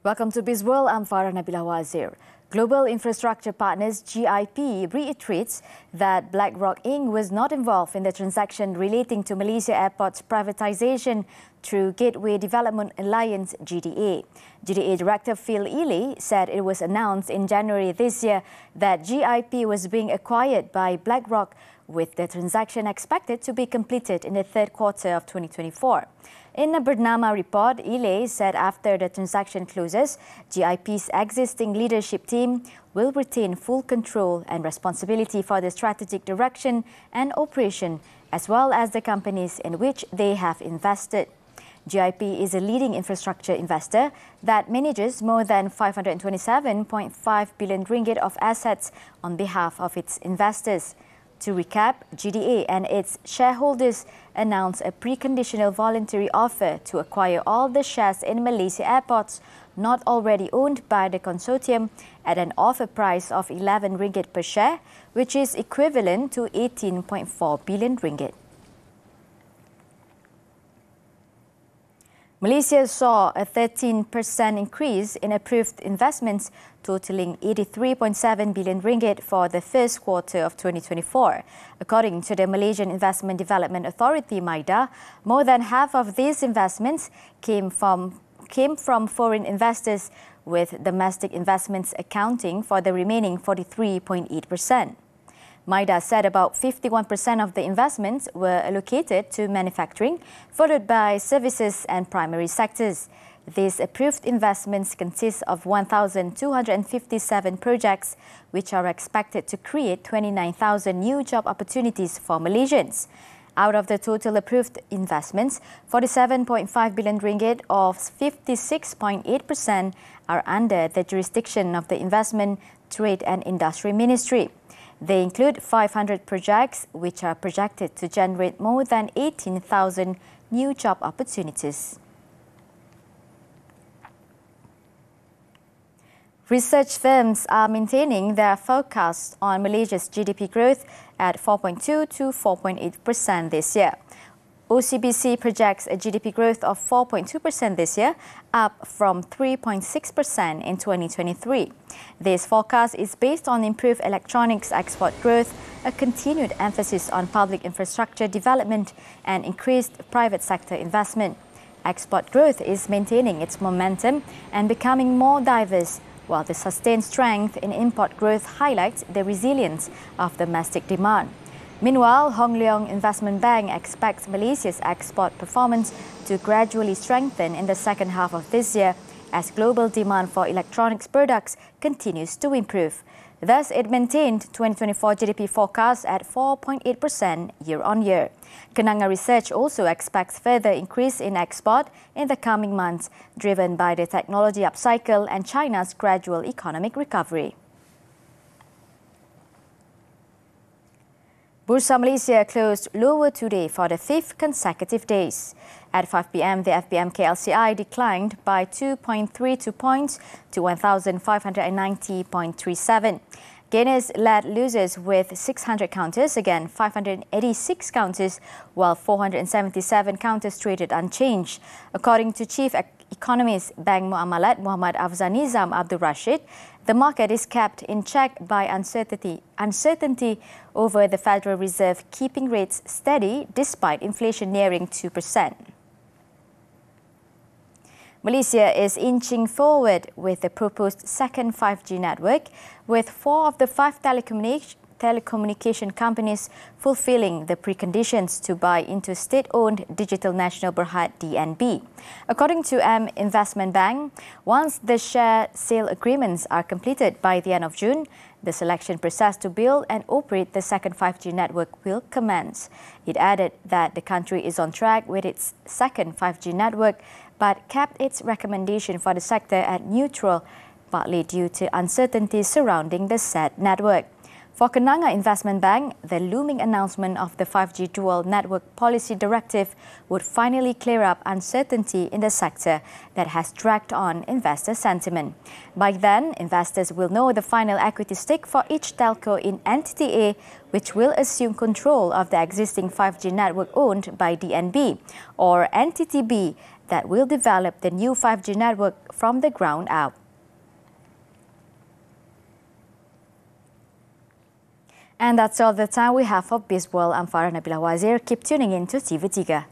Welcome to Bizworld. I'm Farah Nabilah Wazer. Global Infrastructure Partners GIP reiterates that Blackrock Inc. was not involved in the transaction relating to Malaysia Airports privatisation through Gateway Development Alliance GDA. GDA Director Phil Ely said it was announced in January this year that GIP was being acquired by Blackrock, with the transaction expected to be completed in the third quarter of 2024. In a Bernama report, Ely said after the transaction closes, GIP's existing leadership team will retain full control and responsibility for the strategic direction and operation, as well as the companies in which they have invested. GIP is a leading infrastructure investor that manages more than 527.5 billion ringgit of assets on behalf of its investors. To recap, GDA and its shareholders announced a preconditional voluntary offer to acquire all the shares in Malaysia Airports not already owned by the consortium at an offer price of 11 ringgit per share, which is equivalent to 18.4 billion ringgit. Malaysia saw a 13% increase in approved investments, totaling 83.7 billion ringgit for the first quarter of 2024. According to the Malaysian Investment Development Authority, MAHB, more than half of these investments came from foreign investors, with domestic investments accounting for the remaining 43.8%. MAHB said about 51% of the investments were allocated to manufacturing, followed by services and primary sectors. These approved investments consist of 1,257 projects, which are expected to create 29,000 new job opportunities for Malaysians. Out of the total approved investments, 47.5 billion ringgit or 56.8% are under the jurisdiction of the Investment, Trade and Industry Ministry. They include 500 projects, which are projected to generate more than 18,000 new job opportunities. Research firms are maintaining their forecast on Malaysia's GDP growth at 4.2 to 4.8% this year. OCBC projects a GDP growth of 4.2% this year, up from 3.6% in 2023. This forecast is based on improved electronics export growth, a continued emphasis on public infrastructure development, and increased private sector investment. Export growth is maintaining its momentum and becoming more diverse, while the sustained strength in import growth highlights the resilience of domestic demand. Meanwhile, Hong Leong Investment Bank expects Malaysia's export performance to gradually strengthen in the second half of this year as global demand for electronics products continues to improve. Thus, it maintained 2024 GDP forecast at 4.8% year-on-year. Kenanga Research also expects further increase in export in the coming months, driven by the technology upcycle and China's gradual economic recovery. Bursa Malaysia closed lower today for the fifth consecutive days. At 5 p.m, the FBMK LCI declined by 2.32 points to 1,590.37. Gainers led losers with 600 counters, again 586 counters, while 477 counters traded unchanged. According to Chief Economist Bank Muamalat Muhammad Afzal Nizam Abdul Rashid, the market is kept in check by uncertainty over the Federal Reserve keeping rates steady despite inflation nearing 2%. Malaysia is inching forward with the proposed second 5G network, with 4 of the 5 telecommunication companies fulfilling the preconditions to buy into state-owned Digital National Berhad DNB. According to Investment Bank, once the share sale agreements are completed by the end of June, the selection process to build and operate the second 5G network will commence. It added that the country is on track with its second 5G network, but kept its recommendation for the sector at neutral, partly due to uncertainty surrounding the said network. For Kenanga Investment Bank, the looming announcement of the 5G Dual Network Policy Directive would finally clear up uncertainty in the sector that has dragged on investor sentiment. By then, investors will know the final equity stake for each telco in Entity A, which will assume control of the existing 5G network owned by DNB, or Entity B, that will develop the new 5G network from the ground up. And that's all the time we have for Bizworld. I'm Farah, Nabilah, Wazer. Keep tuning in to TV3.